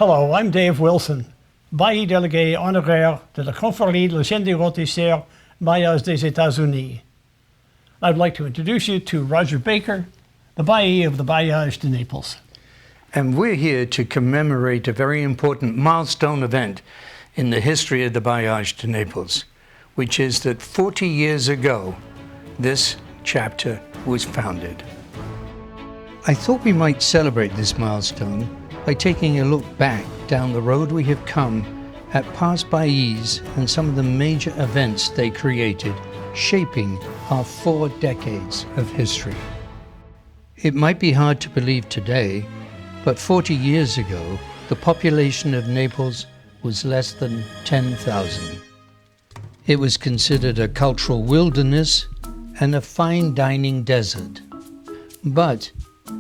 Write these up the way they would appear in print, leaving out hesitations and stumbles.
Hello, I'm Dave Wilson, Bailli délégué honoraire de la Confrérie de la Chaîne des Rôtisseurs Bailliage des États-Unis. I'd like to introduce you to Roger Baker, the Bailli of the Bailliage de Naples. And we're here to commemorate a very important milestone event in the history of the Bailliage de Naples, which is that 40 years ago, this chapter was founded. I thought we might celebrate this milestone by taking a look back down the road we have come at past baillis and some of the major events they created, shaping our 4 decades of history. It might be hard to believe today, but 40 years ago, the population of Naples was less than 10,000. It was considered a cultural wilderness and a fine dining desert. But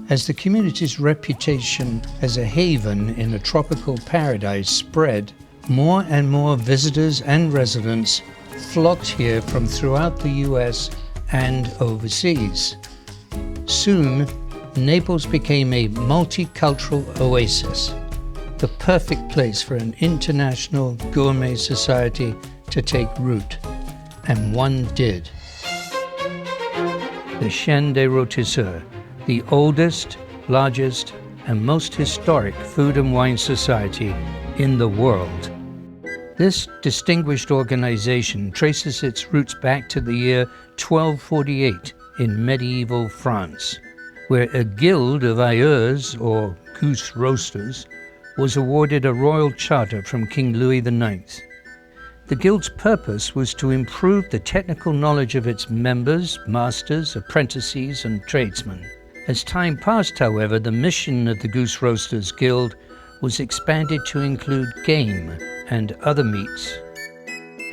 as the community's reputation as a haven in a tropical paradise spread, more and more visitors and residents flocked here from throughout the US and overseas. Soon, Naples became a multicultural oasis, the perfect place for an international gourmet society to take root, and one did. The Chaîne des Rôtisseurs, the oldest, largest, and most historic food and wine society in the world. This distinguished organization traces its roots back to the year 1248 in medieval France, where a guild of ailleurs, or goose roasters, was awarded a royal charter from King Louis IX. The guild's purpose was to improve the technical knowledge of its members, masters, apprentices, and tradesmen. As time passed, however, the mission of the Goose Roasters Guild was expanded to include game and other meats,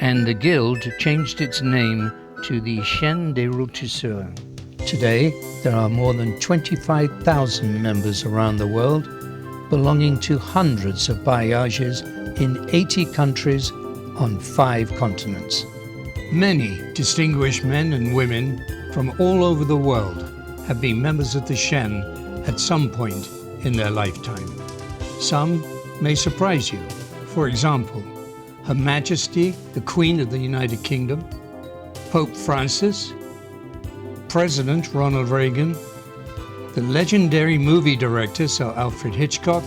and the guild changed its name to the Chaîne des Rôtisseurs. Today, there are more than 25,000 members around the world, belonging to hundreds of bailliages in 80 countries on 5 continents. Many distinguished men and women from all over the world have been members of the Chaîne at some point in their lifetime. Some may surprise you. For example, Her Majesty, the Queen of the United Kingdom, Pope Francis, President Ronald Reagan, the legendary movie director Sir Alfred Hitchcock,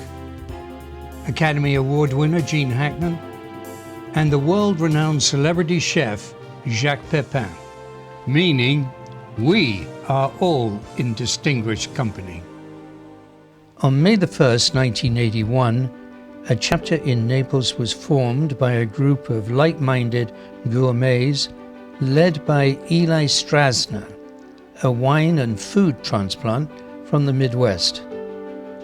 Academy Award winner Gene Hackman, and the world-renowned celebrity chef Jacques Pepin, meaning we are all in distinguished company. On May 1st, 1981, a chapter in Naples was formed by a group of like-minded gourmets led by Eli Strasner, a wine and food transplant from the Midwest.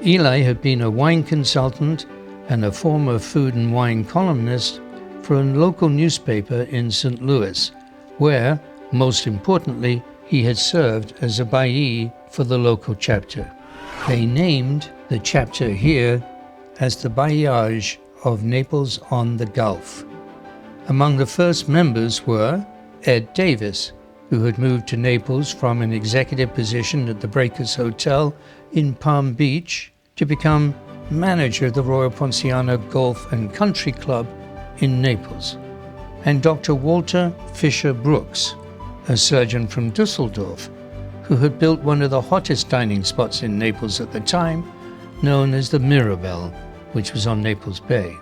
Eli had been a wine consultant and a former food and wine columnist for a local newspaper in St. Louis, where, most importantly, he had served as a bailli for the local chapter. They named the chapter here as the Bailliage of Naples on the Gulf. Among the first members were Ed Davis, who had moved to Naples from an executive position at the Breakers Hotel in Palm Beach to become manager of the Royal Ponciano Golf and Country Club in Naples, and Dr. Walter Fisher Brooks, a surgeon from Dusseldorf, who had built one of the hottest dining spots in Naples at the time, known as the Mirabelle, which was on Naples Bay.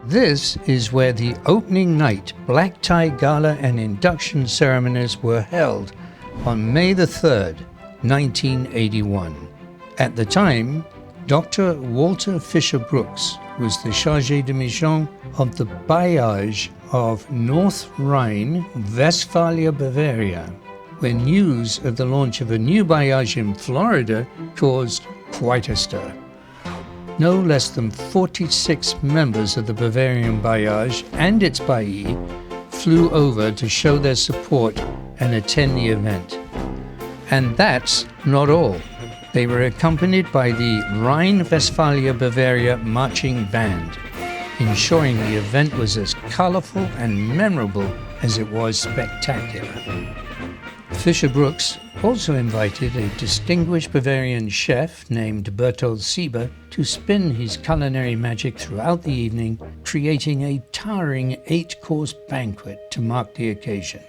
This is where the opening night black tie gala and induction ceremonies were held on May 3rd, 1981. At the time, Dr. Walter Fisher Brooks was the chargé de mission of the Bailliage of North Rhine-Westphalia, Bavaria, when news of the launch of a new bailliage in Florida caused quite a stir. No less than 46 members of the Bavarian Bailliage and its bailli flew over to show their support and attend the event. And that's not all. They were accompanied by the Rhine-Westphalia Bavaria Marching Band, ensuring the event was as colorful and memorable as it was spectacular. Fisher Brooks also invited a distinguished Bavarian chef named Bertold Sieber to spin his culinary magic throughout the evening, creating a towering 8-course banquet to mark the occasion.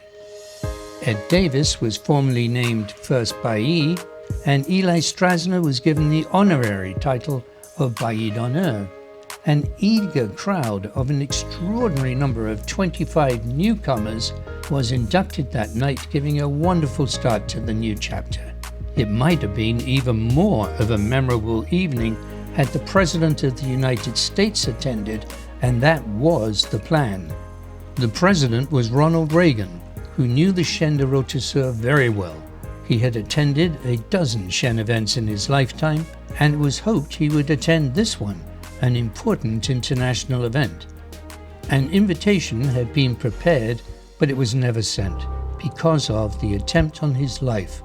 Ed Davis was formally named first Bailli, and Eli Strasner was given the honorary title of Bailli d'honneur. An eager crowd of an extraordinary number of 25 newcomers was inducted that night, giving a wonderful start to the new chapter. It might have been even more of a memorable evening had the President of the United States attended, and that was the plan. The President was Ronald Reagan, who knew the Chaîne de Rôtisseurs very well. He had attended a dozen Chaîne events in his lifetime, and it was hoped he would attend this one, an important international event. An invitation had been prepared, but it was never sent because of the attempt on his life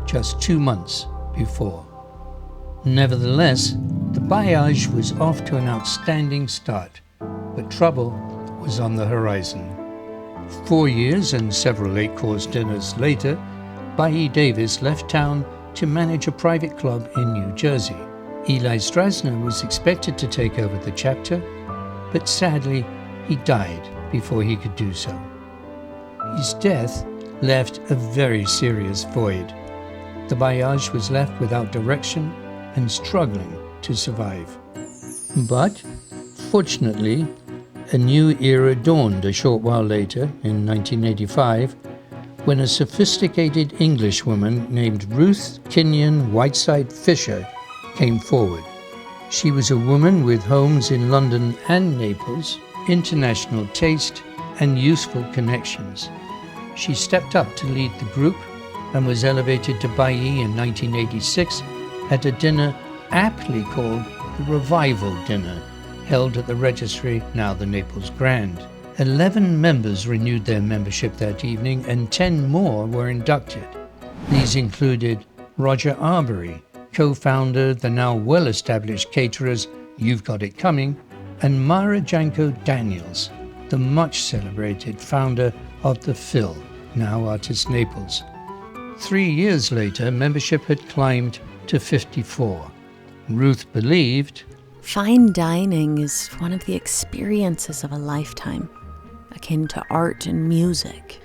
just 2 months before. Nevertheless, the Bailliage was off to an outstanding start, but trouble was on the horizon. 4 years and several 8-course dinners later, Bailli Davis left town to manage a private club in New Jersey. Eli Strasner was expected to take over the chapter, but sadly, he died before he could do so. His death left a very serious void. The Bailliage was left without direction and struggling to survive. But, fortunately, a new era dawned a short while later, in 1985, when a sophisticated Englishwoman named Ruth Kenyon Whiteside Fisher came forward. She was a woman with homes in London and Naples, international taste, and useful connections. She stepped up to lead the group and was elevated to Bailli in 1986 at a dinner aptly called the Revival Dinner, held at the Registry, now the Naples Grand. 11 members renewed their membership that evening, and 10 more were inducted. These included Roger Arbery, co-founder of the now well-established caterers You've Got It Coming, and Mara Janko Daniels, the much-celebrated founder of the Phil, now Artists Naples. 3 years later, membership had climbed to 54. Ruth believed, "Fine dining is one of the experiences of a lifetime, akin to art and music,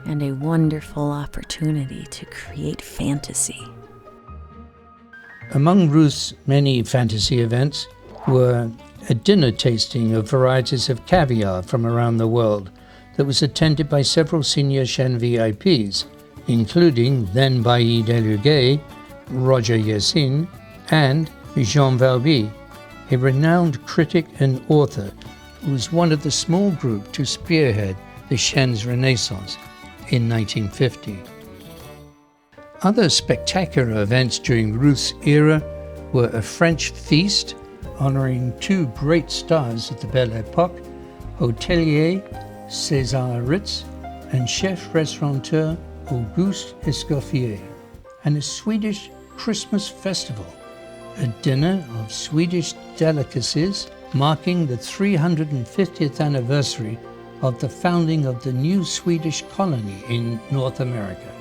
and a wonderful opportunity to create fantasy." Among Ruth's many fantasy events were a dinner tasting of varieties of caviar from around the world that was attended by several senior Chaîne VIPs, including then Bailli délégué Roger Yassin and Jean Valby, a renowned critic and author who was one of the small group to spearhead the Chaîne's Renaissance in 1950. Other spectacular events during Ruth's era were a French feast honoring 2 great stars of the Belle Époque, hotelier César Ritz and chef-restaurateur Auguste Escoffier, and a Swedish Christmas festival, a dinner of Swedish delicacies marking the 350th anniversary of the founding of the new Swedish colony in North America.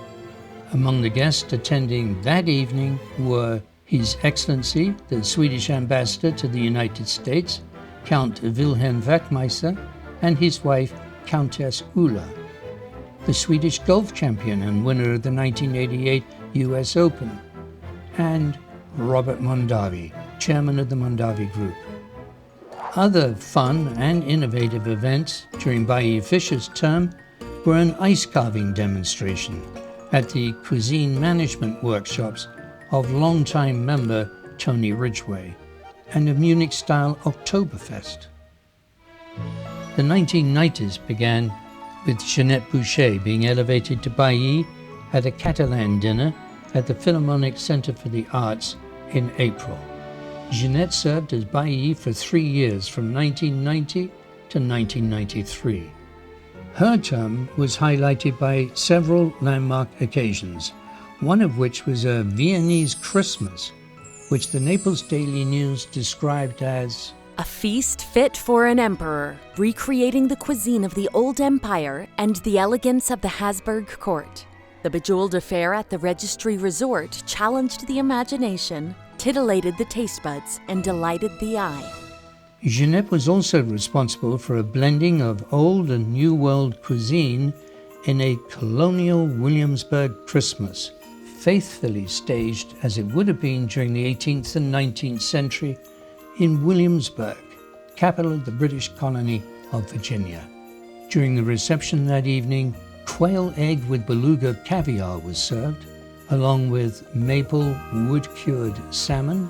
Among the guests attending that evening were His Excellency, the Swedish Ambassador to the United States, Count Wilhelm Wachtmeister, and his wife, Countess Ulla, the Swedish golf champion and winner of the 1988 US Open, and Robert Mondavi, chairman of the Mondavi Group. Other fun and innovative events during Bailli Fisher's term were an ice carving demonstration at the cuisine management workshops of longtime member Tony Ridgway, and a Munich-style Oktoberfest. The 1990s began with Jeanette Boucher being elevated to Bailli at a Catalan dinner at the Philharmonic Center for the Arts in April. Jeanette served as Bailli for 3 years, from 1990 to 1993. Her term was highlighted by several landmark occasions, one of which was a Viennese Christmas, which the Naples Daily News described as A feast fit for an emperor, recreating the cuisine of the old empire and the elegance of the Habsburg court. The bejeweled affair at the Registry Resort challenged the imagination, titillated the taste buds, and delighted the eye. Jeanette was also responsible for a blending of old and new world cuisine in a colonial Williamsburg Christmas, faithfully staged as it would have been during the 18th and 19th century in Williamsburg, capital of the British colony of Virginia. During the reception that evening, quail egg with beluga caviar was served, along with maple wood-cured salmon,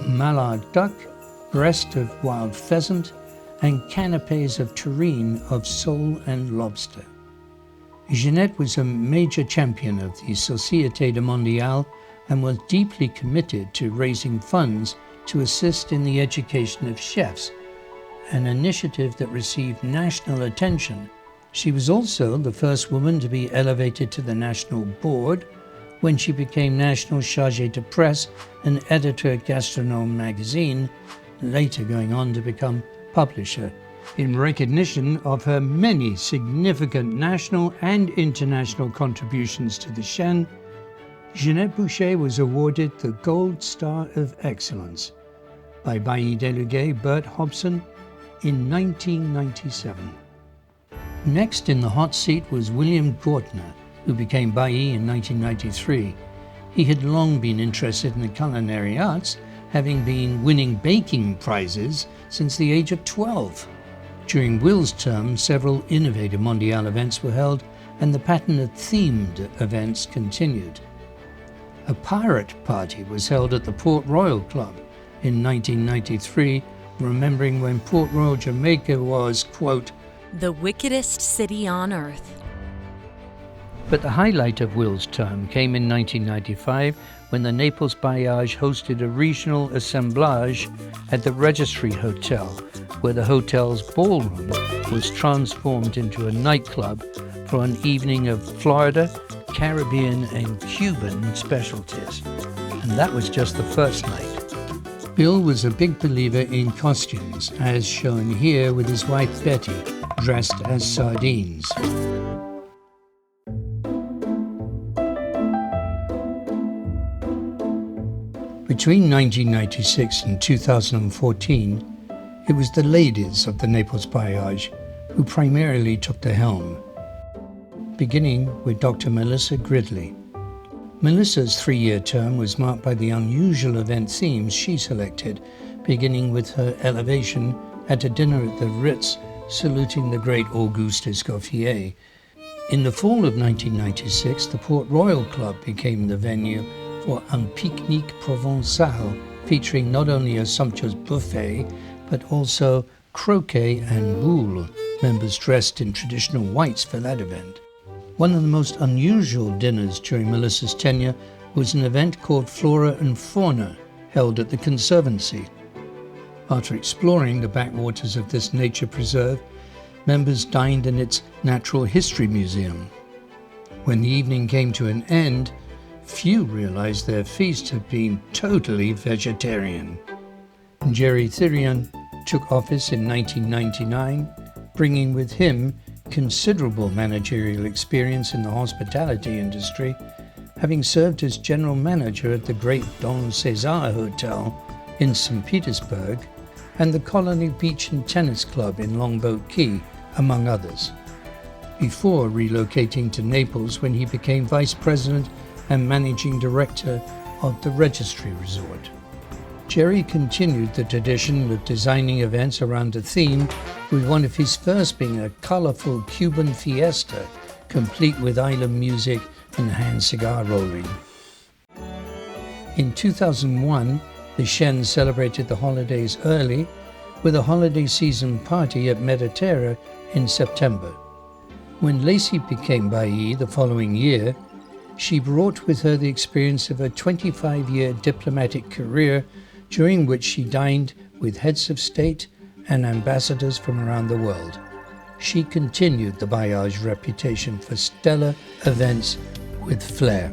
mallard duck, breast of wild pheasant, and canapés of terrine of sole and lobster. Jeanette was a major champion of the Société de Mondiale and was deeply committed to raising funds to assist in the education of chefs, an initiative that received national attention. She was also the first woman to be elevated to the national board when she became national chargée de presse and editor at Gastronome magazine, later going on to become publisher. In recognition of her many significant national and international contributions to the chaîne, Jeanette Boucher was awarded the Gold Star of Excellence by Bailli délégué Bert Hobson in 1997. Next in the hot seat was William Gortner, who became Bailli in 1993. He had long been interested in the culinary arts, having been winning baking prizes since the age of 12. During Will's term, several innovative Mondial events were held, and the pattern of themed events continued. A pirate party was held at the Port Royal Club in 1993, remembering when Port Royal, Jamaica was, quote, The wickedest city on earth. But the highlight of Will's term came in 1995 when the Naples Bailliage hosted a regional assemblage at the Registry Hotel, where the hotel's ballroom was transformed into a nightclub for an evening of Florida, Caribbean and Cuban specialties. And that was just the first night. Bill was a big believer in costumes, as shown here with his wife Betty, dressed as sardines. Between 1996 and 2014, it was the ladies of the Naples Bailliage who primarily took the helm, beginning with Dr. Melissa Gridley. Melissa's 3-year term was marked by the unusual event themes she selected, beginning with her elevation at a dinner at the Ritz saluting the great Auguste Escoffier. In the fall of 1996, the Port Royal Club became the venue for un pique-nique provençal, featuring not only a sumptuous buffet, but also croquet and boule, members dressed in traditional whites for that event. One of the most unusual dinners during Melissa's tenure was an event called Flora and Fauna, held at the Conservancy. After exploring the backwaters of this nature preserve, members dined in its Natural History Museum. When the evening came to an end, few realized their feast had been totally vegetarian. Jerry Thirion took office in 1999, bringing with him considerable managerial experience in the hospitality industry, having served as general manager at the great Don Cesar Hotel in St. Petersburg and the Colony Beach and Tennis Club in Longboat Key, among others, before relocating to Naples when he became vice president and managing director of the Registry Resort. Jerry continued the tradition of designing events around a theme, with one of his first being a colorful Cuban fiesta, complete with island music and hand cigar rolling. In 2001, the Chaîne celebrated the holidays early with a holiday season party at Mediterra in September. When Lacey became Bailli the following year, she brought with her the experience of a 25-year diplomatic career, during which she dined with heads of state and ambassadors from around the world. She continued the Bailliage reputation for stellar events with flair.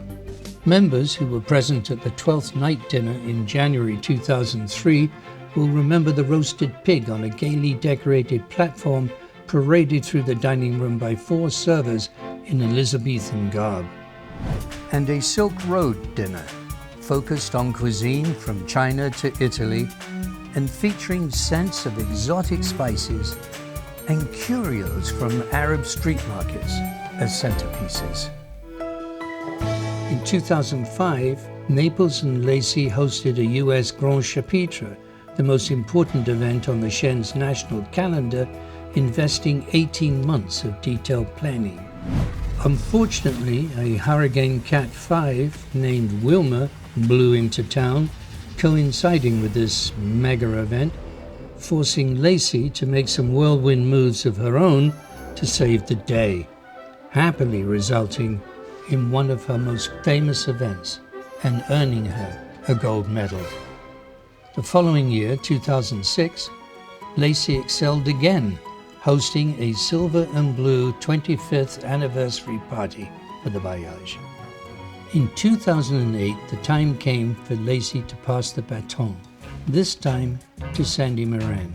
Members who were present at the 12th night dinner in January 2003 will remember the roasted pig on a gaily decorated platform paraded through the dining room by 4 servers in Elizabethan garb. and a Silk Road dinner focused on cuisine from China to Italy and featuring scents of exotic spices and curios from Arab street markets as centerpieces. In 2005, Naples and Lacey hosted a US Grand Chapitre, the most important event on the Shen's national calendar, investing 18 months of detailed planning. Unfortunately, a Hurricane Cat 5 named Wilma blew into town, coinciding with this mega event, forcing Lacey to make some whirlwind moves of her own to save the day, happily resulting in one of her most famous events and earning her a gold medal. The following year, 2006, Lacey excelled again, hosting a silver and blue 25th anniversary party for the Bailliage. In 2008, the time came for Lacey to pass the baton, this time to Sandy Moran.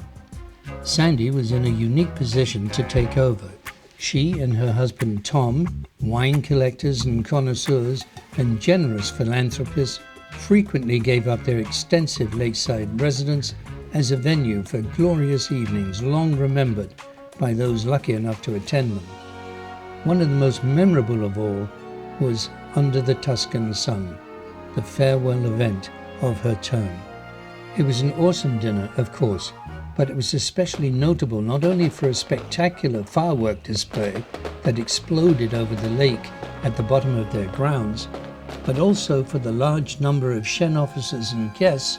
Sandy was in a unique position to take over. She and her husband Tom, wine collectors and connoisseurs and generous philanthropists, frequently gave up their extensive lakeside residence as a venue for glorious evenings long remembered by those lucky enough to attend them. One of the most memorable of all was Under the Tuscan Sun, the farewell event of her term. It was an awesome dinner, of course, but it was especially notable not only for a spectacular firework display that exploded over the lake at the bottom of their grounds, but also for the large number of Shen officers and guests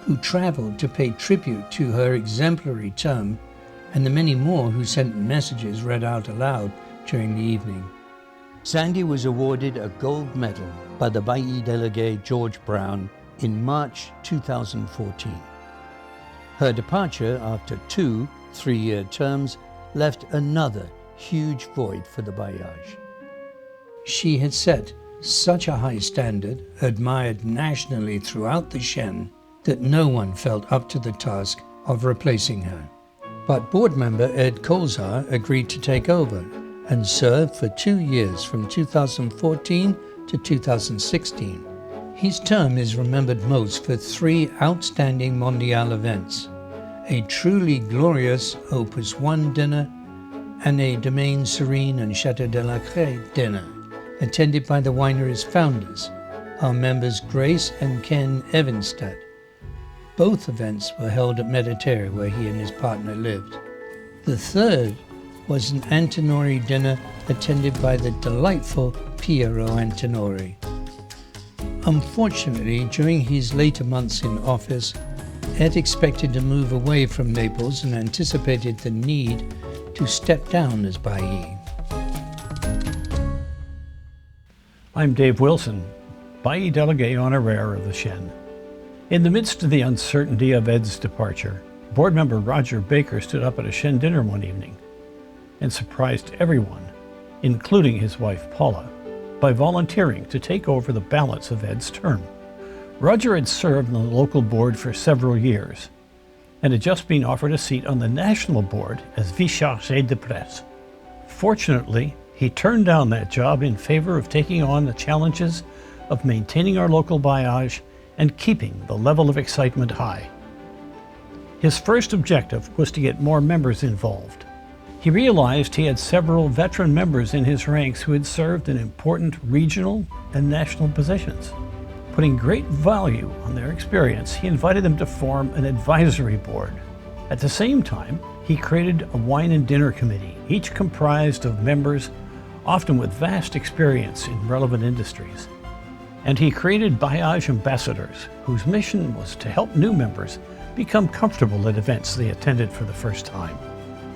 who traveled to pay tribute to her exemplary term, and the many more who sent messages read out aloud during the evening. Sandy was awarded a gold medal by the Bailliage delegate George Brown in March 2014. Her departure after 2 3-year terms left another huge void for the Bailliage. She had set such a high standard, admired nationally throughout the Shen, that no one felt up to the task of replacing her. But board member Ed Colzar agreed to take over and served for 2 years from 2014 to 2016. His term is remembered most for 3 outstanding Mondial events, a truly glorious Opus 1 dinner and a Domaine Serene and Chateau de la Crée dinner, attended by the winery's founders, our members Grace and Ken Evanstad. Both events were held at Mediterranean, where he and his partner lived. The third was an Antinori dinner attended by the delightful Piero Antinori. Unfortunately, during his later months in office, Ed expected to move away from Naples and anticipated the need to step down as Bailli. I'm Dave Wilson, Bailli Delegate Honoraire of the Shen. In the midst of the uncertainty of Ed's departure, board member Roger Baker stood up at a Shen dinner one evening and surprised everyone, including his wife Paula, by volunteering to take over the balance of Ed's term. Roger had served on the local board for several years and had just been offered a seat on the national board as vice-chargé de presse. Fortunately, he turned down that job in favor of taking on the challenges of maintaining our local bailliage and keeping the level of excitement high. His first objective was to get more members involved. He realized he had several veteran members in his ranks who had served in important regional and national positions. Putting great value on their experience, he invited them to form an advisory board. At the same time, he created a wine and dinner committee, each comprised of members often with vast experience in relevant industries. And he created bailliage ambassadors, whose mission was to help new members become comfortable at events they attended for the first time.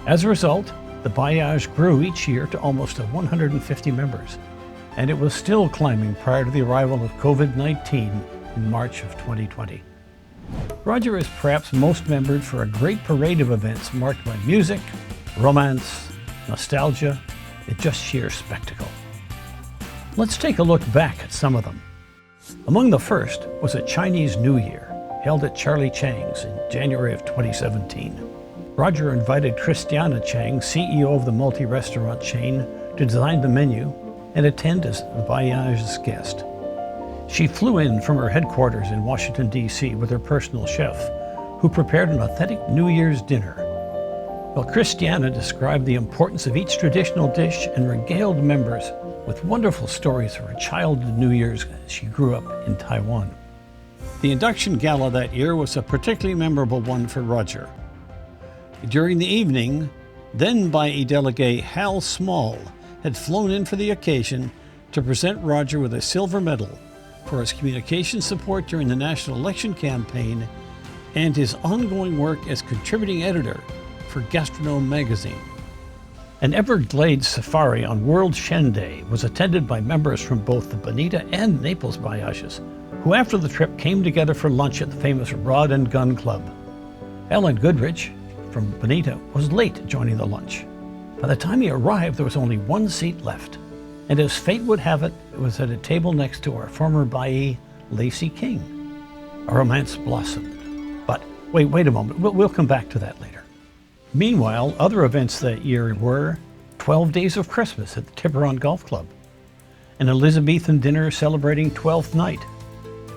As a result, the bailliage grew each year to almost 150 members, and it was still climbing prior to the arrival of COVID-19 in March of 2020. Roger is perhaps most remembered for a great parade of events marked by music, romance, nostalgia, and just sheer spectacle. Let's take a look back at some of them. Among the first was a Chinese New Year, held at Charlie Chang's in January of 2017. Roger invited Christiana Chang, CEO of the multi-restaurant chain, to design the menu and attend as Bailliage's guest. She flew in from her headquarters in Washington, D.C. with her personal chef, who prepared an authentic New Year's dinner. Well, Christiana described the importance of each traditional dish and regaled members with wonderful stories of her childhood New Year's as she grew up in Taiwan. The induction gala that year was a particularly memorable one for Roger. During the evening, then Bailliage delegate Hal Small had flown in for the occasion to present Roger with a silver medal for his communication support during the national election campaign and his ongoing work as contributing editor for Gastronome magazine. An Everglades safari on World Shen Day was attended by members from both the Bonita and Naples Bailliages, who after the trip came together for lunch at the famous Rod and Gun Club. Ellen Goodrich from Bonita was late joining the lunch. By the time he arrived, there was only one seat left, and as fate would have it, it was at a table next to our former Bailli, Lacey King. A romance blossomed. But wait a moment, we'll come back to that later. Meanwhile, other events that year were 12 Days of Christmas at the Tiburon Golf Club, an Elizabethan dinner celebrating 12th night,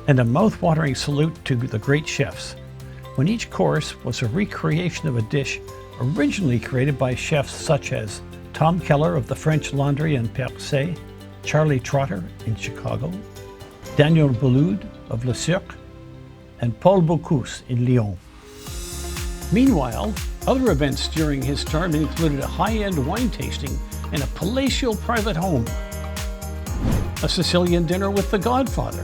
and a mouth-watering salute to the great chefs, when each course was a recreation of a dish originally created by chefs such as Tom Keller of the French Laundry in Percé, Charlie Trotter in Chicago, Daniel Bouloud of Le Cirque, and Paul Bocuse in Lyon. Meanwhile, other events during his term included a high-end wine tasting in a palatial private home, a Sicilian dinner with the Godfather,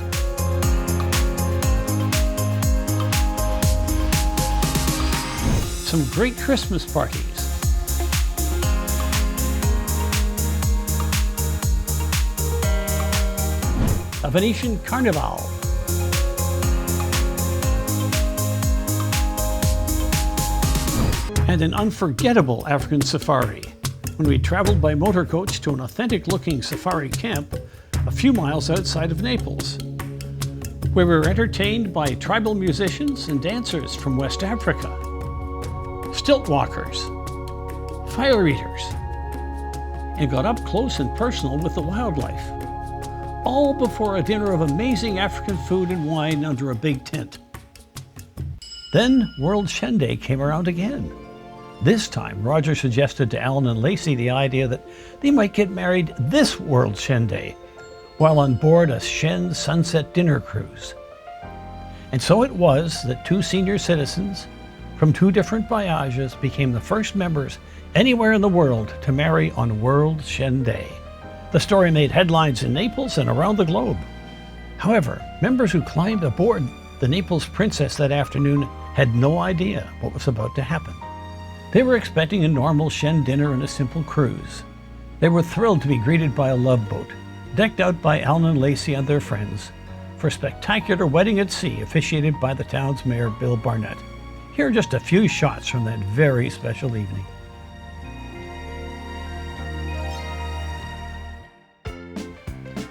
some great Christmas parties, a Venetian carnival, and an unforgettable African safari when we traveled by motor coach to an authentic-looking safari camp a few miles outside of Naples, where we were entertained by tribal musicians and dancers from West Africa, stilt walkers, fire eaters, and got up close and personal with the wildlife, all before a dinner of amazing African food and wine under a big tent. Then World Shen Day came around again. This time, Roger suggested to Alan and Lacey the idea that they might get married this World Shen Day while on board a Shen sunset dinner cruise. And so it was that two senior citizens from two different Bailliages became the first members anywhere in the world to marry on World Shen Day. The story made headlines in Naples and around the globe. However, members who climbed aboard the Naples Princess that afternoon had no idea what was about to happen. They were expecting a normal Shen dinner and a simple cruise. They were thrilled to be greeted by a love boat, decked out by Alan and Lacey and their friends, for a spectacular wedding at sea officiated by the town's mayor, Bill Barnett. Here are just a few shots from that very special evening.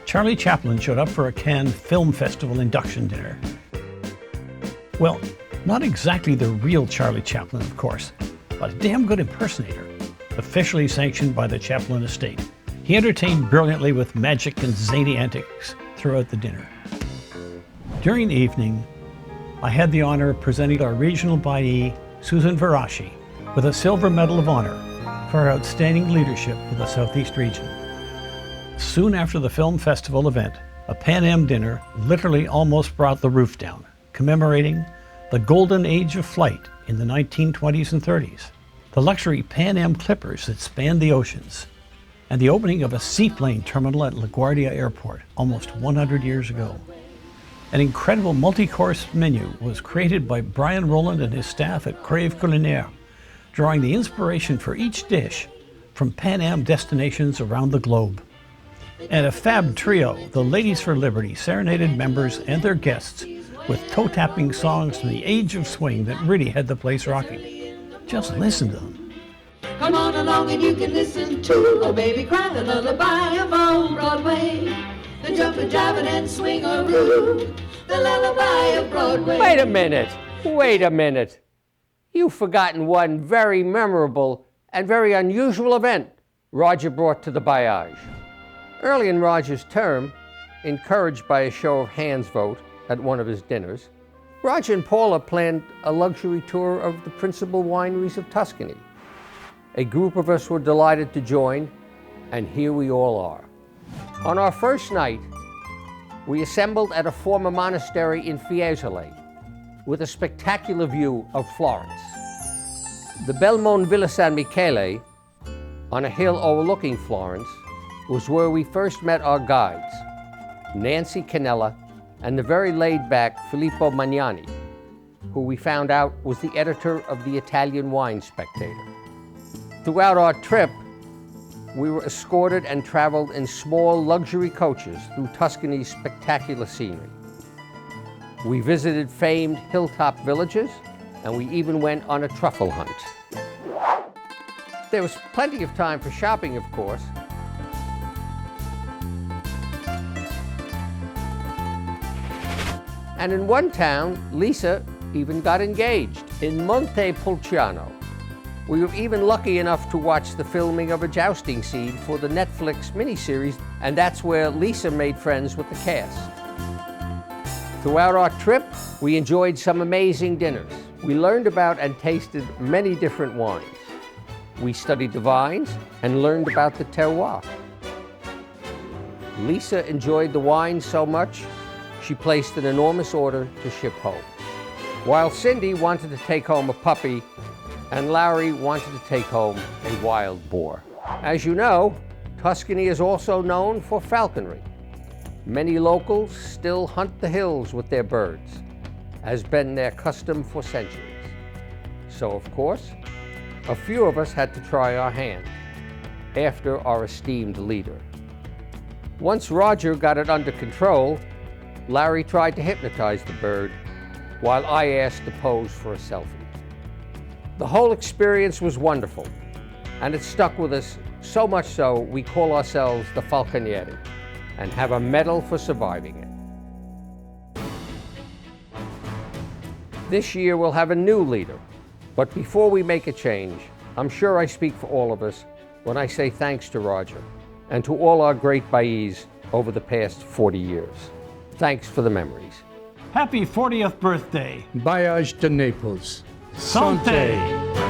Charlie Chaplin showed up for a Cannes Film Festival induction dinner. Well, not exactly the real Charlie Chaplin, of course, but a damn good impersonator, officially sanctioned by the Chaplin estate. He entertained brilliantly with magic and zany antics throughout the dinner. During the evening, I had the honor of presenting our regional Bailli, Susan Varashi, with a Silver Medal of Honor for her outstanding leadership of the Southeast region. Soon after the film festival event, a Pan Am dinner literally almost brought the roof down, commemorating the golden age of flight in the 1920s and 30s, the luxury Pan Am Clippers that spanned the oceans, and the opening of a seaplane terminal at LaGuardia Airport almost 100 years ago. An incredible multi-course menu was created by Brian Rowland and his staff at Crave Culinaire, drawing the inspiration for each dish from Pan Am destinations around the globe. And a fab trio, the Ladies for Liberty, serenaded members and their guests with toe-tapping songs from the age of swing that really had the place rocking. Just listen to them. Come on along and you can listen to a baby cry, the lullaby of old Broadway. The jumpin', jivin' and swing-a-roo, the lullaby of Broadway. Wait a minute. You've forgotten one very memorable and very unusual event Roger brought to the Bailliage. Early in Roger's term, encouraged by a show of hands vote at one of his dinners, Roger and Paula planned a luxury tour of the principal wineries of Tuscany. A group of us were delighted to join, and here we all are. On our first night, we assembled at a former monastery in Fiesole with a spectacular view of Florence. The Belmont Villa San Michele, on a hill overlooking Florence, was where we first met our guides, Nancy Canella and the very laid-back Filippo Magnani, who we found out was the editor of the Italian Wine Spectator. Throughout our trip, we were escorted and traveled in small luxury coaches through Tuscany's spectacular scenery. We visited famed hilltop villages, and we even went on a truffle hunt. There was plenty of time for shopping, of course. And in one town, Lisa even got engaged, in Montepulciano. We were even lucky enough to watch the filming of a jousting scene for the Netflix miniseries, and that's where Lisa made friends with the cast. Throughout our trip, we enjoyed some amazing dinners. We learned about and tasted many different wines. We studied the vines and learned about the terroir. Lisa enjoyed the wine so much, she placed an enormous order to ship home. While Cindy wanted to take home a puppy, and Larry wanted to take home a wild boar. As you know, Tuscany is also known for falconry. Many locals still hunt the hills with their birds, has been their custom for centuries. So, of course, a few of us had to try our hand after our esteemed leader. Once Roger got it under control, Larry tried to hypnotize the bird while I asked to pose for a selfie. The whole experience was wonderful, and it stuck with us so much so we call ourselves the Falconieri and have a medal for surviving it. This year we'll have a new leader, but before we make a change, I'm sure I speak for all of us when I say thanks to Roger and to all our great Baillies over the past 40 years. Thanks for the memories. Happy 40th birthday. Bailliage de Naples. Santé.